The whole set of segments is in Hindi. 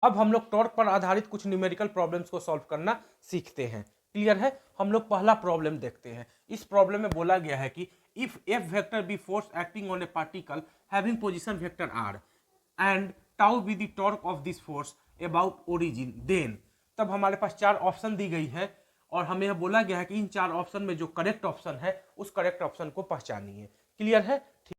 अब हम लोग टॉर्क पर आधारित कुछ न्यूमेरिकल प्रॉब्लम्स को सॉल्व करना सीखते हैं। क्लियर है? हम लोग पहला प्रॉब्लम देखते हैं। इस प्रॉब्लम में बोला गया है कि if F vector be force acting on a particle having position vector r and tau be the torque of this force about origin then, तब हमारे पास चार ऑप्शन दी गई है और हमें यह बोला गया है कि इन चार ऑप्शन में जो करेक्ट ऑप्शन है उस करेक्ट ऑप्शन को पहचानिए। क्लियर है? ठीक।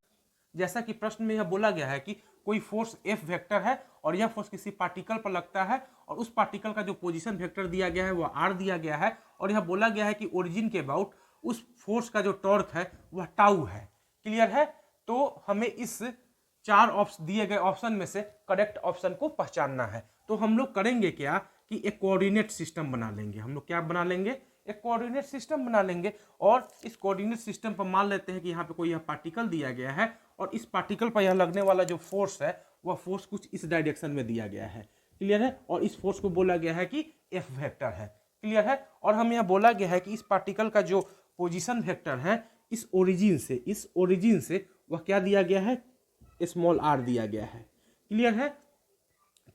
जैसा कि प्रश्न में यह बोला गया है कि कोई फोर्स एफ वेक्टर है और यह फोर्स किसी पार्टिकल पर लगता है और उस पार्टिकल का जो पोजीशन वेक्टर दिया गया है वह आर दिया गया है और यह बोला गया है कि ओरिजिन के अबाउट उस फोर्स का जो टॉर्क है वह टाउ है। क्लियर है? तो हमें इस चार दिए गए ऑप्शन में से करेक्ट ऑप्शन को पहचानना है। तो हम लोग करेंगे क्या कि एक कोऑर्डिनेट सिस्टम बना लेंगे। हम लोग क्या बना लेंगे? एक कोऑर्डिनेट सिस्टम बना लेंगे और इस कोऑर्डिनेट सिस्टम पर मान लेते हैं कि यहाँ पे कोई यह पार्टिकल दिया गया है और इस पार्टिकल पर यह लगने वाला जो फोर्स है वह फोर्स कुछ इस डायरेक्शन में दिया गया है। क्लियर है? और इस फोर्स को बोला गया है कि एफ वेक्टर है। क्लियर है? और हम यहाँ बोला गया है कि इस पार्टिकल का जो पोजीशन वेक्टर है इस ओरिजिन से वह क्या दिया गया है? स्मॉल आर दिया गया है। क्लियर है?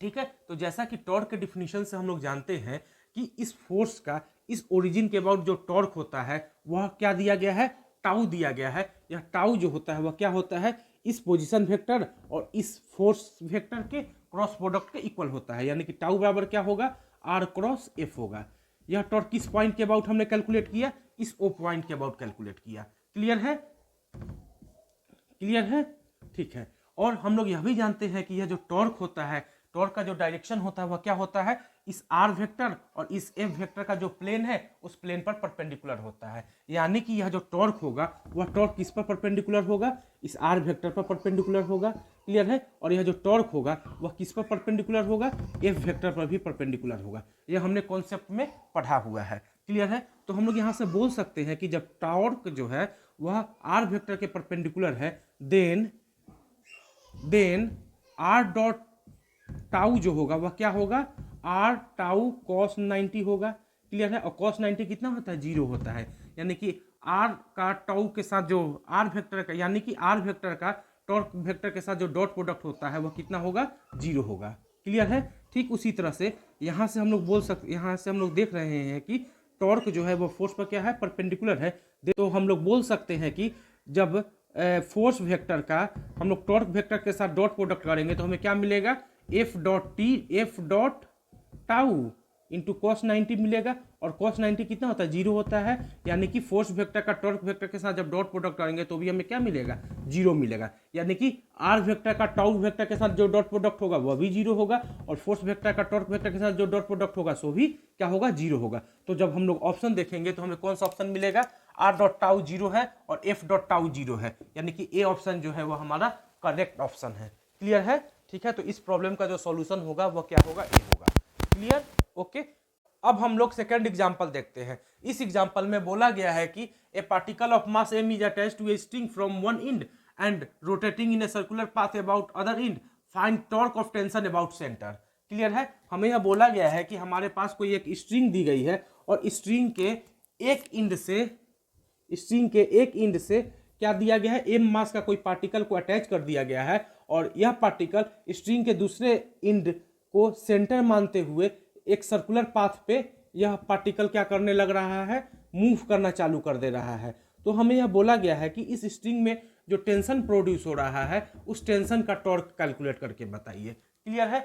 ठीक है। तो जैसा कि टॉर्क के डिफिनीशन से हम लोग जानते हैं कि इस फोर्स का इस ओरिजिन के अबाउट जो टॉर्क होता है वह क्या दिया गया है? टाउ दिया गया है। यह टाउ जो होता है वह क्या होता है? इस पोजीशन वेक्टर और इस फोर्स वेक्टर के क्रॉस प्रोडक्ट के इक्वल होता है, यानी कि टाउ बराबर क्या होगा? आर क्रॉस एफ होगा। यह टॉर्क किस पॉइंट के अबाउट हमने कैलकुलेट किया? इस ओ पॉइंट के अबाउट कैलकुलेट किया। क्लियर है? क्लियर है? ठीक है। और हम लोग यह भी जानते हैं कि यह जो टॉर्क होता है, टॉर्क का जो डायरेक्शन होता है वह क्या होता है? इस आर वेक्टर और इस एफ वेक्टर का जो प्लेन है उस प्लेन पर परपेंडिकुलर होता है। यानी कि यह जो टॉर्क होगा वह टॉर्क किस पर परपेंडिकुलर होगा? इस आर वेक्टर पर परपेंडिकुलर होगा। क्लियर है? और यह जो टॉर्क होगा वह किस पर परपेंडिकुलर होगा? एफ वेक्टर पर भी परपेंडिकुलर होगा। यह हमने कॉन्सेप्ट में पढ़ा हुआ है। क्लियर है? तो हम लोग यहाँ से बोल सकते हैं कि जब टॉर्क जो है वह आर वेक्टर के परपेंडिकुलर है देन आर डॉट टाउ जो होगा वह क्या होगा? आर टाउ कॉस 90 होगा। क्लियर है? और कॉस 90 कितना होता है? 0 होता है। यानी कि आर का टाउ के साथ जो आर वेक्टर का, यानी कि आर वेक्टर का टॉर्क वेक्टर के साथ जो डॉट प्रोडक्ट होता है वह कितना होगा? 0 होगा। क्लियर है? ठीक उसी तरह से यहाँ से हम लोग बोल सकते, यहाँ से हम लोग देख रहे हैं कि टॉर्क जो है वह फोर्स पर क्या है? परपेंडिकुलर है। तो हम लोग बोल सकते हैं कि जब फोर्स वेक्टर का हम लोग टॉर्क वेक्टर के साथ डॉट प्रोडक्ट करेंगे तो हमें क्या मिलेगा? F dot tau into cos 90 मिलेगा। और कॉस 90 कितना होता है? 0 होता है। यानी कि फोर्स वेक्टर का टॉर्क वेक्टर के साथ जब डॉट प्रोडक्ट करेंगे तो भी हमें क्या मिलेगा? 0 मिलेगा। यानी कि आर वेक्टर का टाउ वेक्टर के साथ जो डॉट प्रोडक्ट होगा वह भी 0 होगा और फोर्स वेक्टर का टॉर्क वेक्टर के साथ जो डॉट प्रोडक्ट होगा सो भी क्या होगा? 0 होगा। तो जब हम लोग ऑप्शन देखेंगे तो हमें कौन सा ऑप्शन मिलेगा? आर डॉट टाउ 0 है और एफ डॉट टाउ 0 है। यानी कि ए ऑप्शन जो है वह हमारा करेक्ट ऑप्शन है। क्लियर है? ठीक है। तो इस प्रॉब्लम का जो सॉल्यूशन होगा वह क्या होगा? ए होगा। क्लियर? ओके। अब हम लोग सेकंड एग्जांपल देखते हैं। इस एग्जांपल में बोला गया है कि a particle of mass m is attached to a string from one end and rotating in a circular path about other end, find torque of tension about centre. Clear है? हमें यह बोला गया है कि हमारे पास कोई एक स्ट्रिंग दी गई है और स्ट्रिंग के एक एंड से क्या दिया गया है? एम मास का कोई पार्टिकल को अटैच कर दिया गया है और यह पार्टिकल स्ट्रिंग के दूसरे एंड को सेंटर मानते हुए एक सर्कुलर पाथ पे यह पार्टिकल क्या करने लग रहा है? मूव करना चालू कर दे रहा है। तो हमें यह बोला गया है कि इस स्ट्रिंग में जो टेंशन प्रोड्यूस हो रहा है उस टेंशन का टॉर्क कैलकुलेट करके बताइए। क्लियर है?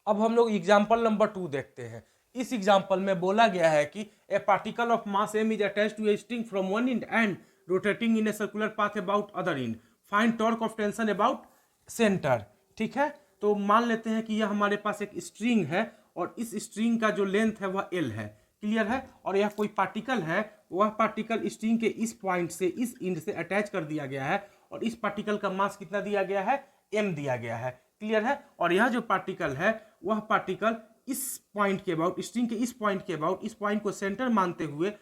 अब हम लोग एग्जाम्पल नंबर 2 देखते हैं। इस एग्जाम्पल में बोला गया है कि a particle of mass m is attached to a string from one end and rotating in a circular path about other end, find torque of tension about centre. ठीक है। तो मान लेते हैं कि यह हमारे पास एक स्ट्रिंग है और इस स्ट्रिंग का जो लेंथ है वह l है। क्लियर है? और यह कोई पार्टिकल है, वह पार्टिकल स्ट्रिंग के इस पॉइंट से इस एंड से अटैच कर दिया गया है और इस पार्टिकल का मास कितना दिया गया है? m दिया गया है। क्लियर है? और यह जो पार्टिकल है वह पार्टिकल इस पॉइंट के अबाउट, स्ट्रिंग के इस पॉइंट के अबाउट, इस पॉइंट को सेंटर मानते हुए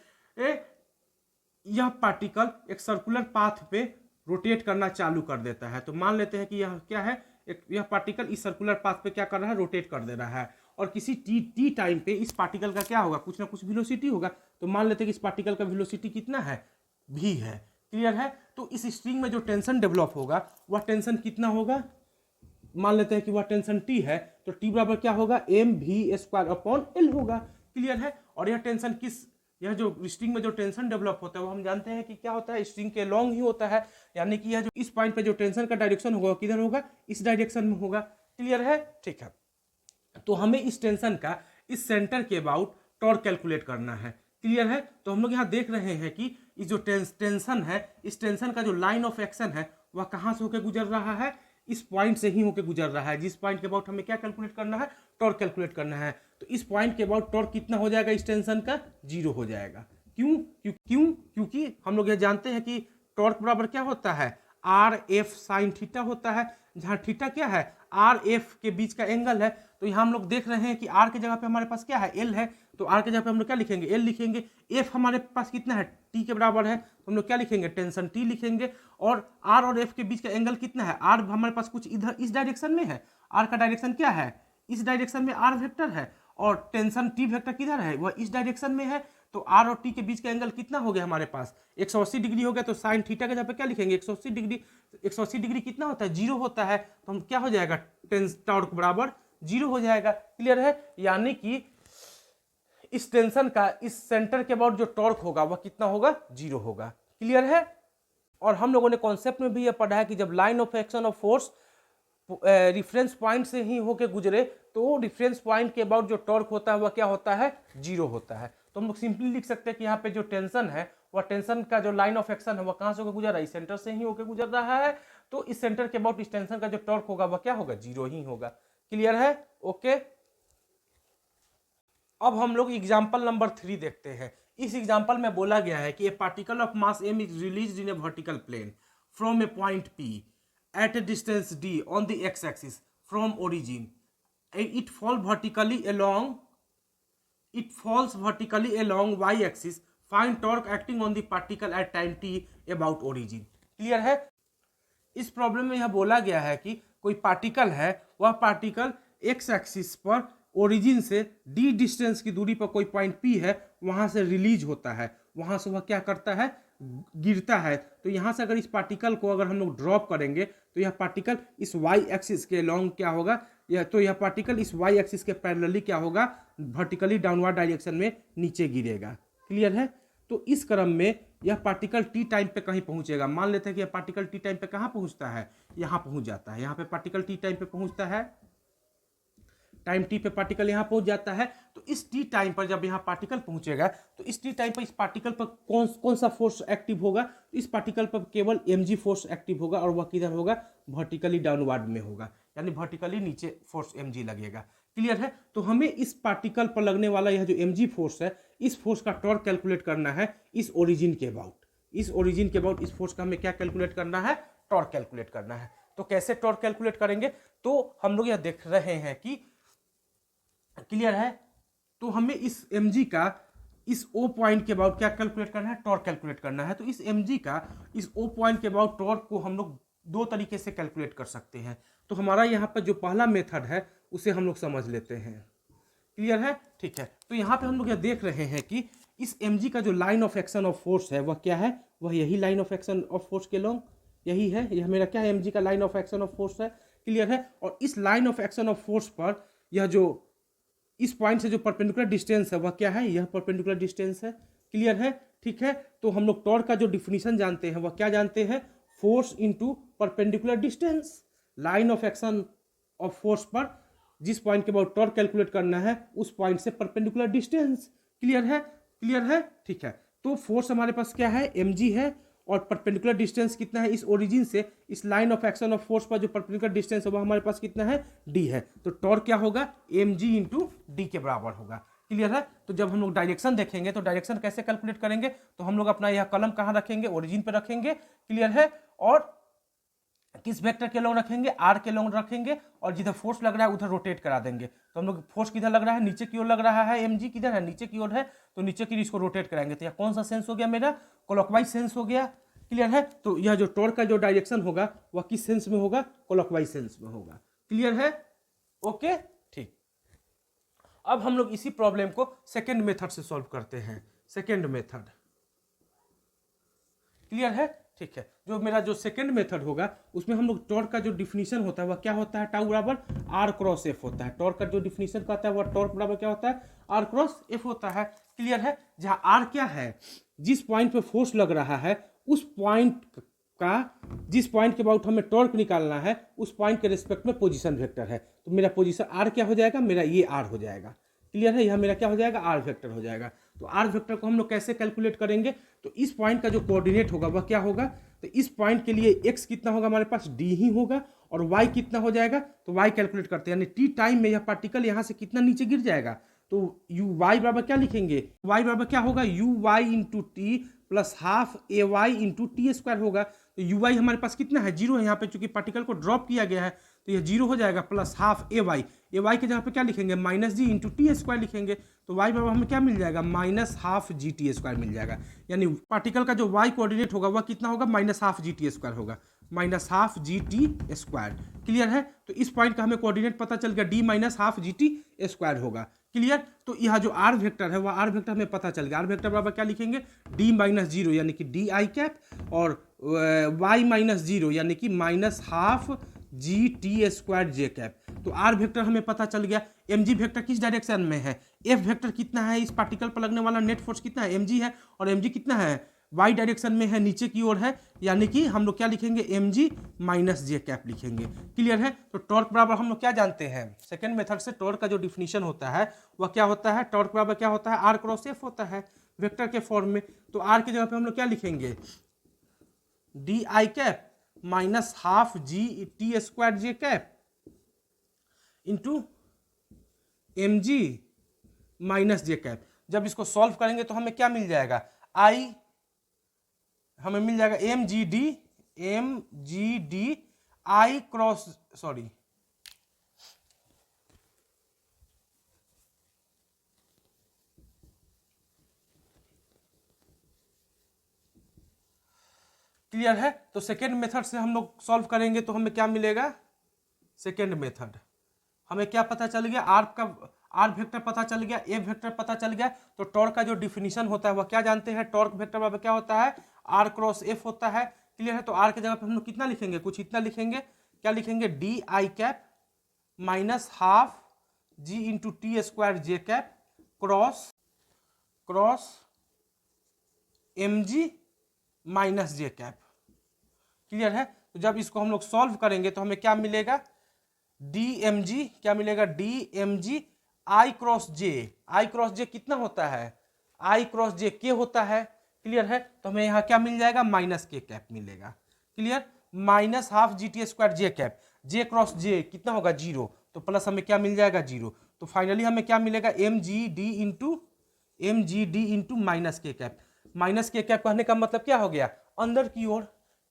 यह पार्टिकल एक सर्कुलर पाथ पे रोटेट करना चालू कर देता है। तो मान लेते हैं कि यह क्या है? यह पार्टिकल इस सर्कुलर पाथ पे क्या कर रहा है? रोटेट कर दे रहा है और किसी टी टाइम पे इस पार्टिकल का क्या होगा? कुछ ना कुछ वेलोसिटी होगा। तो मान लेते हैं कि इस पार्टिकल का वेलोसिटी कितना है? v है। क्लियर है? तो इस स्ट्रिंग में जो टेंशन डेवलप होगा वह टेंशन कितना होगा? मान लेते हैं कि वह टेंशन T है। तो टी बराबर क्या होगा, m v square upon l होगा। क्लियर है। और यह टेंशन यह जो स्ट्रिंग में जो टेंशन डेवलप होता है वो हम जानते हैं कि क्या होता है, स्ट्रिंग के लॉन्ग ही होता है, यानी कि यह जो इस पॉइंट पे जो टेंशन का डायरेक्शन होगा किधर होगा, इस डायरेक्शन में होगा। क्लियर है। ठीक है। तो हमें इस टेंशन का इस सेंटर के अबाउट टॉर्क कैलकुलेट करना है। क्लियर है। तो हम लोग यहाँ देख रहे हैं कि इस जो टेंशन है, इस टेंशन का जो लाइन ऑफ एक्शन है वह कहाँ से होकर गुजर रहा है, इस पॉइंट से ही होकर गुजर रहा है, जिस पॉइंट के अबाउट हमें क्या कैलकुलेट करना है, टॉर्क कैलकुलेट करना है। तो इस पॉइंट के अबाउट टॉर्क कितना हो जाएगा, इस टेंशन का 0 हो जाएगा। क्योंकि हम लोग ये जानते हैं कि टॉर्क बराबर क्या होता है, आर एफ साइन थीटा होता है, जहां थीटा क्या है, आर एफ के बीच का एंगल है। तो यहाँ हम लोग देख रहे हैं कि आर के जगह पे हमारे पास क्या है, एल है, तो आर के जगह पे हम लोग क्या लिखेंगे, एल लिखेंगे। एफ हमारे पास कितना है, टी के बराबर है, तो हम लोग क्या लिखेंगे, टेंशन टी लिखेंगे। और आर और एफ के बीच का एंगल कितना है, आर हमारे पास कुछ इधर इस डायरेक्शन में है, आर का डायरेक्शन क्या है, इस डायरेक्शन में आर वेक्टर है, और टेंशन टी वेक्टर किधर है, वह इस डायरेक्शन में है। तो आर और टी के बीच का एंगल कितना हो गया हमारे पास, 180 डिग्री हो गया। तो साइन थीटा के जगह पे क्या लिखेंगे, 180 डिग्री। 180 डिग्री कितना होता है, 0 होता है। तो हम क्या हो जाएगा, टॉर्क बराबर 0 हो जाएगा। क्लियर है। यानी कि इस टेंशन का इस सेंटर के अबाउट जो टॉर्क होगा वह कितना होगा, 0 होगा। क्लियर है। और हम लोगों ने कॉन्सेप्ट में भी यह पढ़ा है कि जब line of action of force reference point से ही होके गुजरे तो रिफरेंस पॉइंट के अबाउट जो टॉर्क होता है वह क्या होता है, 0 होता है। तो हम लोग सिंपली लिख सकते हैं कि यहाँ पे जो टेंशन है वह टेंशन का जो लाइन ऑफ एक्शन है वह कहाँ से होकर गुजर रहा है, इस सेंटर से ही होकर गुजर रहा है। तो इस सेंटर के अबाउट इस टेंशन का जो टॉर्क होगा वह क्या होगा, 0 ही होगा। क्लियर है। ओके। अब हम लोग एग्जाम्पल नंबर 3 देखते हैं। इस एग्जाम्पल में बोला गया है कि a particle of mass m is released in a vertical plane from a point p at a distance d on the x-axis from origin. It falls vertically along y-axis. Find torque acting on the particle at time t about origin. Clear है। इस प्रॉब्लम में यह बोला गया है कि कोई पार्टिकल है, वह पार्टिकल एक्स एक्सिस पर ओरिजिन से डी डिस्टेंस की दूरी पर कोई पॉइंट पी है, वहां से रिलीज होता है, वहां से वह क्या करता है, गिरता है। तो यहाँ से अगर इस पार्टिकल को अगर हम लोग ड्रॉप करेंगे तो यह पार्टिकल इस वाई एक्सिस के लॉन्ग क्या होगा, यह पार्टिकल इस वाई एक्सिस के पैरेलली क्या होगा, वर्टिकली डाउनवर्ड डायरेक्शन में नीचे गिरेगा। क्लियर है। तो इस क्रम में यह पार्टिकल टी टाइम पे कहीं पहुंचेगा। मान लेते हैं कि यह पार्टिकल टी टाइम पे कहाँ पहुंचता है, यहाँ पहुंच जाता है। यहाँ पे पार्टिकल टी टाइम पे पहुंचता है, टाइम टी पे पार्टिकल यहाँ पहुंच जाता है। तो इस टी टाइम पर जब यहाँ पार्टिकल पहुंचेगा तो इस टी टाइम पर इस पार्टिकल पर कौन सा फोर्स एक्टिव होगा, इस पार्टिकल पर केवल mg फोर्स एक्टिव होगा, और वह किधर होगा, वर्टिकली डाउनवर्ड में होगा, यानी वर्टिकली नीचे फोर्स mg लगेगा। क्लियर है। तो हमें इस पार्टिकल पर लगने वाला यह जो mg फोर्स है, इस फोर्स का टॉर्क कैलकुलेट करना है इस ओरिजिन के अबाउट। इस ओरिजिन के अबाउट इस फोर्स का हमें क्या कैलकुलेट करना है, टॉर्क कैलकुलेट करना है। तो कैसे टॉर्क कैलकुलेट करेंगे, तो हम लोग यह देख रहे हैं कि क्लियर है। तो हमें इस mg का इस O पॉइंट के अबाउट क्या कैलकुलेट करना है, टॉर्क कैलकुलेट करना है। तो इस mg का इस O पॉइंट के अबाउट टॉर्क को हम लोग दो तरीके से कैलकुलेट कर सकते हैं। तो हमारा यहाँ पर जो पहला मेथड है उसे हम लोग समझ लेते हैं। क्लियर है। ठीक है। तो यहाँ पे हम लोग यह देख रहे हैं कि इस mg का जो line of action of force है वह क्या है, वह यही line of action of force के लॉन्ग यही है, यह मेरा क्या है, mg का line of action of force है। क्लियर है। और इस line of action of force पर यह जो इस पॉइंट से जो परपेंडिकुलर डिस्टेंस है वह क्या है, यह परपेंडिकुलर डिस्टेंस है। क्लियर है। ठीक है। तो हम लोग टॉर्क का जो डिफिनीशन जानते हैं वह क्या जानते हैं, force into perpendicular distance. Line of action of force पर जिस पॉइंट के बाद टॉर्क कैलकुलेट करना है उस पॉइंट से परपेंडिकुलर डिस्टेंस। क्लियर है। क्लियर है। ठीक है। तो फोर्स हमारे पास क्या है, mg है, और परपेंडिकुलर डिस्टेंस कितना है, इस ओरिजिन से इस line of action of force पर जो परपेंडिकुलर डिस्टेंस है वो हमारे पास कितना है, d है। तो टॉर्क क्या होगा, mg इंटू डी के बराबर होगा। क्लियर है। तो जब हम लोग डायरेक्शन देखेंगे तो डायरेक्शन कैसे कैलकुलेट करेंगे, तो हम लोग अपना यह कलम कहाँ रखेंगे, ओरिजिन पे रखेंगे। क्लियर है। और किस वेक्टर के लॉन्ग रखेंगे, आर के लॉन्ग रखेंगे, और जिधर फोर्स लग रहा है उधर रोटेट करा देंगे। तो हम लोग फोर्स किधर लग रहा है, नीचे की ओर लग रहा है, mg किधर है, नीचे की ओर है, तो नीचे की इसको रोटेट कराएंगे। तो यह कौन सा सेंस हो गया, मेरा क्लॉकवाइज सेंस हो गया। क्लियर है। तो यह जो टॉर्क का जो डायरेक्शन होगा वह किस सेंस में होगा, क्लॉकवाइज सेंस में होगा। क्लियर है। ओके। ठीक। अब हम लोग इसी प्रॉब्लम को सेकेंड मेथड से सॉल्व करते हैं। Second method. क्लियर है। ठीक है, जो मेरा जो सेकंड मेथड होगा उसमें हम लोग टॉर्क का जो डिफिनीशन होता है वह क्या होता है, टाउ बराबर आर क्रॉस एफ होता है। टॉर्क का जो डिफिनीशन कहता है वह टॉर्क बराबर क्या होता है, आर क्रॉस एफ होता है। क्लियर है, जहां आर क्या है, जिस पॉइंट पे फोर्स लग रहा है उस पॉइंट का, जिस पॉइंट के अबाउट हमें टॉर्क निकालना है उस पॉइंट के रिस्पेक्ट में पोजीशन वेक्टर है। तो मेरा पोजीशन आर क्या हो जाएगा, मेरा ये आर हो जाएगा। क्लियर है, यह मेरा क्या हो जाएगा, आर वेक्टर हो जाएगा। तो आर वेक्टर को हम लोग कैसे कैलकुलेट करेंगे, तो इस पॉइंट का जो कोऑर्डिनेट होगा वह क्या होगा, तो इस पॉइंट के लिए x कितना होगा हमारे पास, d ही होगा, और y कितना हो जाएगा, तो y कैलकुलेट करते हैं, यानी t टाइम में यह पार्टिकल यहाँ से कितना नीचे गिर जाएगा, तो y बराबर क्या लिखेंगे, y बराबर क्या होगा, uy into T plus half A Y into T square होगा। तो ui हमारे पास कितना है, जीरो है, यहाँ पे चूंकि पार्टिकल को ड्रॉप किया गया है तो यह जीरो हो जाएगा, प्लस हाफ ए वाई के जगह पे क्या लिखेंगे, minus G into T square लिखेंगे। तो y बराबर हमें क्या मिल जाएगा, minus half G T square मिल जाएगा। यानी पार्टिकल का जो y कोऑर्डिनेट होगा वह कितना होगा, minus half G T square होगा, minus half G T square. Clear है, तो इस पॉइंट का हमें कोऑर्डिनेट पता चल गया, d minus half G T square होगा। क्लियर, तो यह जो आर वेक्टर है वह आर वेक्टर हमें पता चल गया। आर वेक्टर बराबर क्या लिखेंगे, d माइनस जीरो यानी कि डी आई कैप, और y माइनस जीरो यानी कि minus half G T square जे कैप। तो आर वेक्टर हमें पता चल गया। एम जी वेक्टर किस डायरेक्शन में है, एफ वेक्टर कितना है, इस पार्टिकल पर लगने वाला नेट फोर्स कितना है, एम जी है, और एम जी कितना है, वाई डायरेक्शन में है, नीचे की ओर है, यानी कि हम लोग क्या लिखेंगे, M g minus j cap लिखेंगे। क्लियर है, तो टॉर्क बराबर हम लोग क्या जानते हैं, सेकंड मेथड से टॉर्क का जो डिफिनीशन होता है वह क्या होता है, टॉर्क बराबर क्या होता है, आर क्रॉस एफ होता है वेक्टर के फॉर्म में। तो आर की जगह पे हम लोग क्या लिखेंगे, डी आई cap minus half G T square जे cap into m g minus j cap. जब इसको सॉल्व करेंगे तो हमें क्या मिल जाएगा, आई हमें मिल जाएगा m g d i cross, sorry clear है, तो सेकेंड मेथड से हम लोग सॉल्व करेंगे तो हमें क्या मिलेगा, सेकेंड मेथड हमें क्या पता चल गया, आर वेक्टर पता चल गया, ए वेक्टर पता चल गया। तो टॉर्क का जो डिफिनीशन होता है वह क्या जानते हैं, टॉर्क वेक्टर बराबर क्या होता है, आर क्रॉस एफ होता है। क्लियर है, तो आर की जगह पे हम लोग कितना लिखेंगे, कुछ इतना लिखेंगे, क्या लिखेंगे, डी आई cap minus half g into T square जे cap cross m g minus j cap. Clear है, तो जब इसको हम लोग सॉल्व करेंगे तो हमें क्या मिलेगा, डी एम जी क्या मिलेगा, डी एम जी आई क्रॉस जे कितना होता है, आई क्रॉस जे के होता है। क्लियर है, तो हमें यहाँ क्या मिल जाएगा, माइनस के कैप मिलेगा। Clear, minus half G T square जे कैप, जे क्रॉस जे कितना होगा, जीरो, तो प्लस हमें क्या मिल जाएगा, जीरो। तो फाइनली हमें क्या मिलेगा, m g d into minus के कैप। माइनस के कैप कहने का मतलब क्या हो गया, अंदर की ओर।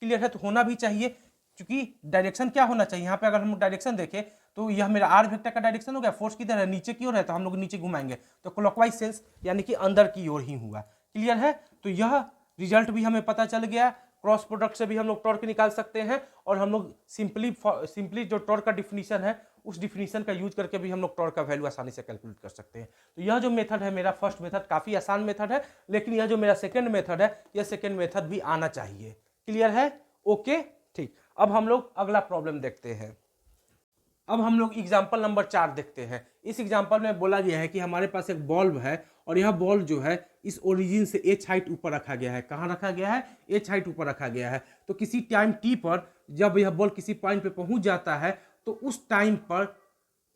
क्लियर है, तो होना भी चाहिए, क्योंकि डायरेक्शन क्या होना चाहिए, यहाँ पे अगर हम डायरेक्शन देखें तो यह मेरा आर वेक्टर का डायरेक्शन हो गया, फोर्स किधर है, नीचे की ओर है, तो हम लोग नीचे घुमाएंगे, तो क्लॉकवाइज सेंस यानी कि अंदर की ओर ही हुआ। क्लियर है, तो यह रिजल्ट भी हमें पता चल गया। क्रॉस प्रोडक्ट से भी हम लोग टॉर्क निकाल सकते हैं, और हम लोग सिंपली जो टॉर्क का डिफिनीशन है उस डिफिनीशन का यूज करके भी हम लोग टॉर्क का वैल्यू आसानी से कैलकुलेट कर सकते हैं। तो यह जो मेथड है मेरा फर्स्ट मेथड, काफी आसान मेथड है, लेकिन यह जो मेरा सेकंड मेथड है यह सेकंड मेथड भी आना चाहिए। क्लियर है, ओके ठीक। अब हम लोग अगला प्रॉब्लम देखते हैं। अब हम लोग एग्जाम्पल नंबर 4 देखते हैं। इस एग्जाम्पल में बोला गया है कि हमारे पास एक बॉल्ब है, और यह बॉल्ब जो है इस ओरिजिन से एच हाइट ऊपर रखा गया है। कहाँ रखा गया है, एच हाइट ऊपर रखा गया है। तो किसी टाइम टी पर जब यह बॉल किसी पॉइंट पे पहुंच जाता है तो उस टाइम पर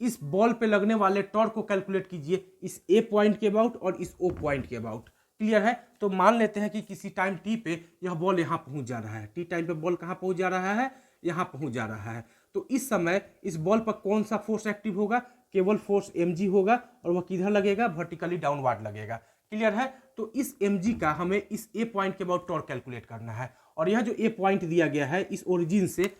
इस बॉल पे लगने वाले टॉर्क को कैलकुलेट कीजिए, इस ए पॉइंट के अबाउट और इस ओ पॉइंट के अबाउट। क्लियर है, तो मान लेते हैं कि किसी टाइम टी पे यह बॉल यहाँ पहुंच जा रहा है, टी टाइम पे बॉल कहाँ पहुंच जा रहा है, यहाँ पहुंच जा रहा है। तो इस समय इस बॉल पर कौन सा फोर्स एक्टिव होगा, केवल फोर्स mg होगा, और वह किधर लगेगा, वर्टिकली डाउनवर्ड लगेगा। क्लियर है, तो इस mg का हमें इस ए पॉइंट के अबाउट टॉर्क कैलकुलेट करना है, और यह जो ए पॉइंट दिया गया है इस ओरिजिन से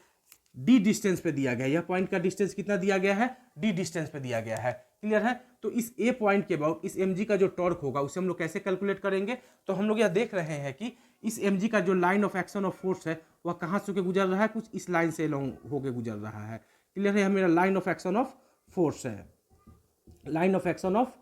डी डिस्टेंस पे दिया गया है। यह पॉइंट का डिस्टेंस कितना दिया गया है, डी डिस्टेंस पे दिया गया है। क्लियर है, तो इस ए पॉइंट के अबाउट इस mg का जो टॉर्क होगा उसे हम लोग कैसे कैलकुलेट करेंगे, तो हम लोग यह देख रहे हैं कि इस mg का जो line of action of force है वह कहाँ से गुजर रहा है, कुछ इस लाइन से लॉन्ग होके गुजर रहा है। क्लियर है, यह मेरा line of action of force है, line of action of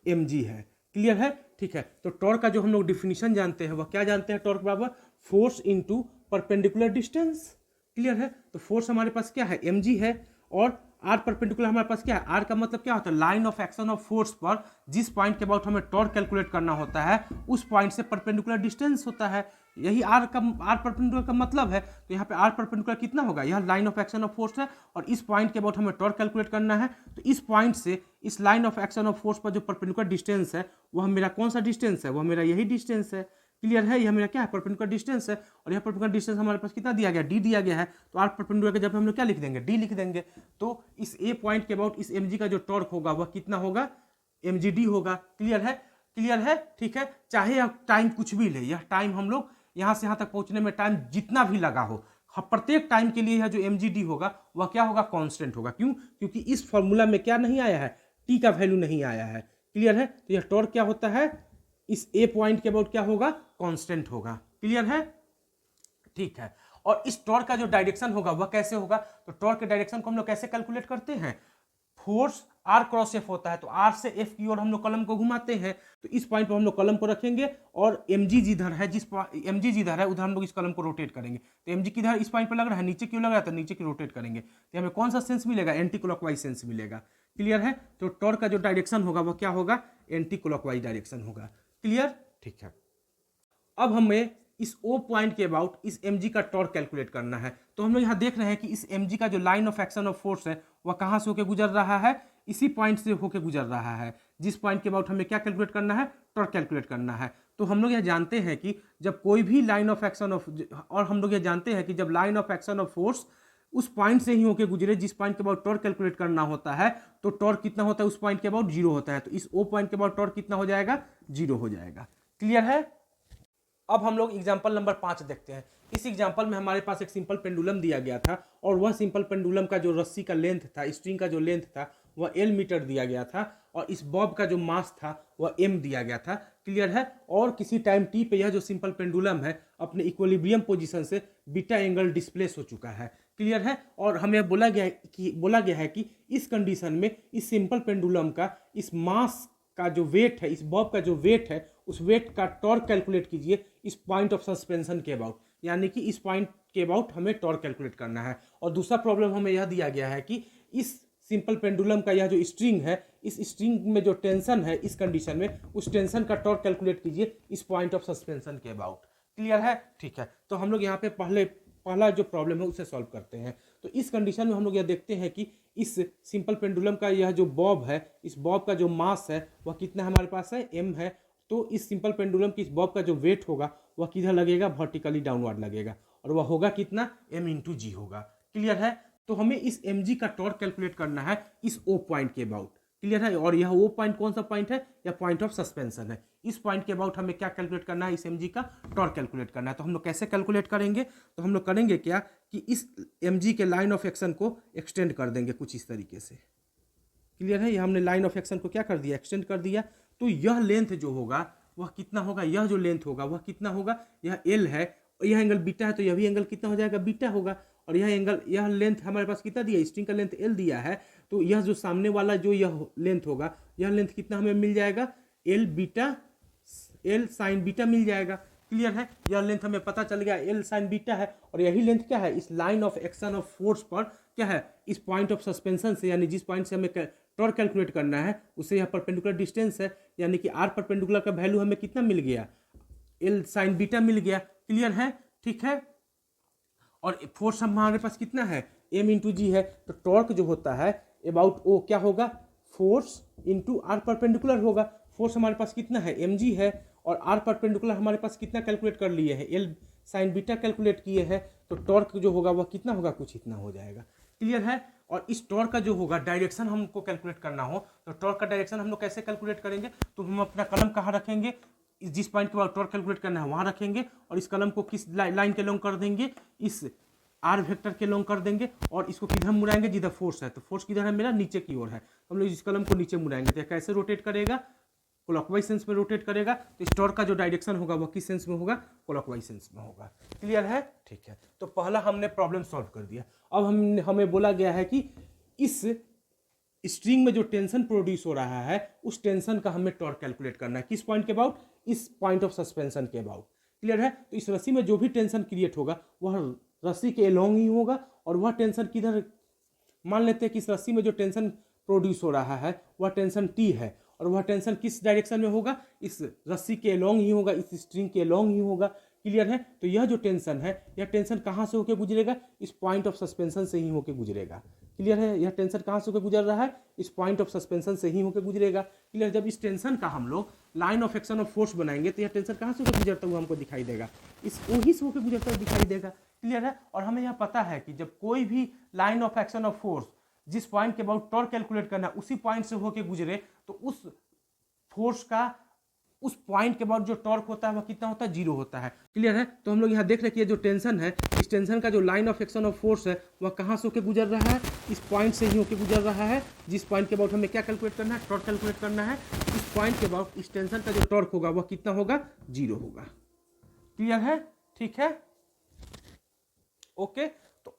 mg है। क्लियर है, ठीक है। तो टॉर्क का जो हम लोग डिफिनीशन जानते हैं वह क्या जानते हैं, टॉर्क बराबर force into perpendicular distance. Clear है? तो फोर्स हमारे पास क्या है, mg है, और आर परपेंडिकुलर हमारे पास क्या है, आर का मतलब क्या होता है, line of action of force पर जिस पॉइंट के अबाउट हमें टॉर्क कैलकुलेट करना होता है उस पॉइंट से परपेंडिकुलर डिस्टेंस होता है। यही आर परपेंडिकुलर का मतलब है। तो यहाँ पे आर परपेंडिकुलर कितना होगा, यह line of action of force है और इस पॉइंट के अबाउट हमें टॉर्क कैलकुलेट करना है। तो इस पॉइंट से इस line of action of force पर जो परपेंडिकुलर डिस्टेंस है वह मेरा कौन सा डिस्टेंस है, वह मेरा यही डिस्टेंस है। क्लियर है? यह मेरा क्या है, परपेंडिकुलर डिस्टेंस है, और यह परपेंडिकुलर डिस्टेंस हमारे पास कितना दिया गया, डी दिया गया है। तो आर परपेंडिकुलर के जब हम लोग क्या लिख देंगे, डी लिख देंगे। तो इस ए पॉइंट के अबाउट इस mg का जो टॉर्क होगा वह कितना होगा, mgd होगा। क्लियर है? क्लियर है? ठीक है। चाहे अब टाइम कुछ भी ले, यह टाइम हम लोग यहाँ से यहाँ तक पहुँचने में टाइम जितना भी लगा हो, प्रत्येक टाइम के लिए यह जो mgd होगा वह क्या होगा, कांस्टेंट होगा। क्यों? क्योंकि इस फॉर्मूला में क्या नहीं आया है, टी का वैल्यू नहीं आया है। क्लियर है? तो यह टॉर्क क्या होता है, इस ए पॉइंट के अबाउट क्या होगा, कांस्टेंट होगा। क्लियर है? ठीक है। और इस टॉर्क का जो डायरेक्शन होगा वह कैसे होगा, तो टॉर्क के डायरेक्शन को हम लोग कैसे कैलकुलेट करते हैं, फोर्स आर क्रॉस एफ होता है, तो आर से एफ की ओर हम लोग कलम को घुमाते हैं। तो इस पॉइंट पर हम लोग कलम को रखेंगे और mg जिधर है, जिस mg जिधर है उधर हम लोग इस कलम को रोटेट करेंगे। तो mg किधर इस पॉइंट पर लग रहा है, नीचे क्यों लग रहा है, तो नीचे की रोटेट करेंगे। तो हमें कौन सा सेंस मिलेगा, एंटी क्लॉकवाइज सेंस मिलेगा। क्लियर है? तो टॉर्क का जो डायरेक्शन होगा वह क्या होगा, एंटी क्लॉकवाइज डायरेक्शन होगा। क्लियर? ठीक है। अब हमें इस O पॉइंट के अबाउट इस mg का टॉर्क कैलकुलेट करना है। तो हम लोग यहाँ देख रहे हैं कि इस mg का जो line of action of force है वह कहाँ से होकर गुजर रहा है, इसी पॉइंट से होकर गुजर रहा है। जिस पॉइंट के अबाउट हमें क्या कैलकुलेट करना है, टॉर्क कैलकुलेट करना है। तो हम लोग यह जानते हैं कि जब कोई भी लाइन ऑफ एक्शन ऑफ, और हम लोग यह जानते हैं कि जब line of action of force उस पॉइंट से ही होकर गुजरे जिस पॉइंट के अबाउट टॉर्क कैलकुलेट करना होता है, तो टॉर्क कितना होता है, उस पॉइंट के अबाउट जीरो होता है। तो इस O पॉइंट के अबाउट टॉर्क कितना हो जाएगा, जीरो हो जाएगा। क्लियर है? अब हम लोग एग्जाम्पल नंबर 5 देखते हैं। इस एग्जाम्पल में हमारे पास एक सिंपल पेंडुलम दिया गया था और वह सिंपल पेंडुलम का जो रस्सी का लेंथ था, स्ट्रिंग का जो लेंथ था वह L मीटर दिया गया था और इस बॉब का जो मास था वह M दिया गया था। क्लियर है? और किसी टाइम t पे यह जो सिंपल पेंडुलम है अपने इक्विलिब्रियम पोजीशन से बीटा एंगल डिस्प्लेस हो चुका है। क्लियर है? और हमें बोला गया है कि इस कंडीशन में इस सिंपल पेंडुलम का इस मास का जो वेट है, इस बॉब का जो वेट है, उस वेट का टॉर्क कैलकुलेट कीजिए इस पॉइंट ऑफ सस्पेंशन के अबाउट, यानी कि इस पॉइंट के अबाउट हमें टॉर्क कैलकुलेट करना है। और दूसरा प्रॉब्लम हमें यह दिया गया है कि इस सिंपल पेंडुलम का यह जो स्ट्रिंग है, इस स्ट्रिंग में जो टेंशन है इस कंडीशन में, उस टेंशन का टॉर्क कैलकुलेट कीजिए इस पॉइंट ऑफ सस्पेंशन के अबाउट। क्लियर है? ठीक है। तो हम लोग यहाँ पे पहला जो प्रॉब्लम है उसे सॉल्व करते हैं। तो इस कंडीशन में हम लोग यह देखते हैं कि इस सिंपल पेंडुलम का यह जो बॉब है, इस बॉब का जो मास है वह कितना हमारे पास है, m है। तो इस सिंपल पेंडुलम की इस बॉब का जो वेट होगा वह किधर लगेगा, वर्टिकली डाउनवर्ड लगेगा, और वह होगा कितना, m इंटू जी होगा। क्लियर है? तो हमें इस mg का टॉर्क कैलकुलेट करना है इस O पॉइंट के अबाउट। क्लियर है? और यह O पॉइंट कौन सा पॉइंट है, यह पॉइंट ऑफ सस्पेंशन है। इस पॉइंट के अबाउट हमें क्या कैलकुलेट करना है, इस mg का टॉर्क कैलकुलेट करना है। तो हम लोग कैसे कैलकुलेट करेंगे, तो हम लोग करेंगे क्या कि इस mg के लाइन ऑफ एक्शन को एक्सटेंड कर देंगे कुछ इस तरीके से। क्लियर है? यह हमने लाइन ऑफ एक्शन को क्या कर दिया, एक्सटेंड कर दिया। तो यह लेंथ जो होगा वह कितना होगा, यह जो लेंथ होगा वह कितना होगा, यह L है, यह एंगल बीटा है, तो यह भी एंगल कितना हो जाएगा, बीटा होगा। और यह एंगल, यह लेंथ हमारे पास कितना दिया, स्ट्रिंग का लेंथ L दिया है, तो यह जो सामने वाला जो यह लेंथ होगा, यह लेंथ कितना हमें मिल जाएगा, L साइन बीटा मिल जाएगा। क्लियर है? यह लेंथ हमें पता चल गया L साइन बीटा है, और यही लेंथ क्या है, इस line of action of force पर क्या है, इस पॉइंट ऑफ सस्पेंशन से, यानी जिस पॉइंट से हमें टॉर्क कैलकुलेट करना है उससे यह परपेंडिकुलर डिस्टेंस है, यानी कि R परपेंडिकुलर का वैल्यू हमें कितना मिल गया, L साइन बीटा मिल गया। क्लियर है? ठीक है। और फोर्स हमारे पास कितना है, m इंटू जी है। तो टॉर्क जो होता है अबाउट O क्या होगा, फोर्स इंटू R परपेंडिकुलर होगा। फोर्स हमारे पास कितना है, mg है, और R परपेंडिकुलर हमारे पास कितना कैलकुलेट कर लिए हैं, L साइन बीटा कैलकुलेट किए हैं। तो टॉर्क जो होगा वह कितना होगा, कुछ इतना हो जाएगा। क्लियर है? और इस टॉर्क का जो होगा डायरेक्शन हमको कैलकुलेट करना हो, तो टॉर्क का डायरेक्शन हम लोग कैसे कैलकुलेट करेंगे, तो हम अपना कलम कहाँ रखेंगे, जिस पॉइंट के बाद टॉर्क कैलकुलेट करना है वहां रखेंगे, और इस कलम को किस लाइन के लॉन्ग कर देंगे, इस आर वेक्टर के लॉन्ग कर देंगे, और इसको किधर मुड़ाएंगे, जिधर फोर्स है। तो फोर्स किधर है मेरा, नीचे की ओर है, तो हम लोग इस कलम को नीचे मुड़ाएंगे। तो कैसे रोटेट करेगा, क्लॉकवाइज सेंस में रोटेट करेगा। तो इस टॉर्क का जो डायरेक्शन होगा वह किस सेंस में होगा, क्लॉकवाइज सेंस में होगा। क्लियर है? ठीक है। तो पहला हमने प्रॉब्लम सॉल्व कर दिया। अब हमें बोला गया है कि इस स्ट्रिंग में जो टेंशन प्रोड्यूस हो रहा है उस टेंशन का हमें टॉर्क कैलकुलेट करना है, किस पॉइंट के अबाउट, इस पॉइंट ऑफ सस्पेंशन के अबाउट। क्लियर है। तो इस रस्सी में जो भी टेंशन क्रिएट होगा वह रस्सी के एलोंग ही होगा, और वह टेंशन किधर, मान लेते हैं कि इस रस्सी में जो टेंशन प्रोड्यूस हो रहा है वह टेंशन टी है, और वह टेंशन किस डायरेक्शन में होगा, इस रस्सी के एलोंग ही होगा, इस स्ट्रिंग के एलोंग ही होगा। क्लियर है। तो यह जो टेंशन है, यह टेंशन कहाँ से होकर गुजरेगा, इस पॉइंट ऑफ सस्पेंशन से ही होकर गुजरेगा। क्लियर है। यह टेंशन कहाँ से होकर गुजर रहा है, इस पॉइंट ऑफ सस्पेंशन से ही होकर गुजरेगा। क्लियर। जब इस टेंशन का हम लोग line of action of force बनाएंगे तो यह टेंशन कहाँ से होकर गुजरता हुआ हमको दिखाई देगा, इस वही से होकर गुजरता हुआ दिखाई देगा। क्लियर है। और हमें यह पता है कि जब कोई भी line of action of force जिस पॉइंट के अबाउट टॉर्क कैलकुलेट करना है उसी पॉइंट से होकर गुजरे, तो उस फोर्स का उस पॉइंट के बाद जो टॉर्क होता है वह कितना होता है, जीरो होता है। क्लियर है। तो हम लोग यहाँ देख रहे हैं कि ये जो टेंशन है, इस टेंशन का जो line of action of force है वह कहाँ से होकर गुजर रहा है, इस पॉइंट से ही होकर गुजर रहा है, जिस पॉइंट के बाद हमें क्या कैलकुलेट करना है, टॉर्क कैलकुलेट करना है। इस पॉइंट के बाद इस टेंशन का जो टॉर्क होगा वह कितना होगा, जीरो होगा। क्लियर है। ठीक है। ओके। तो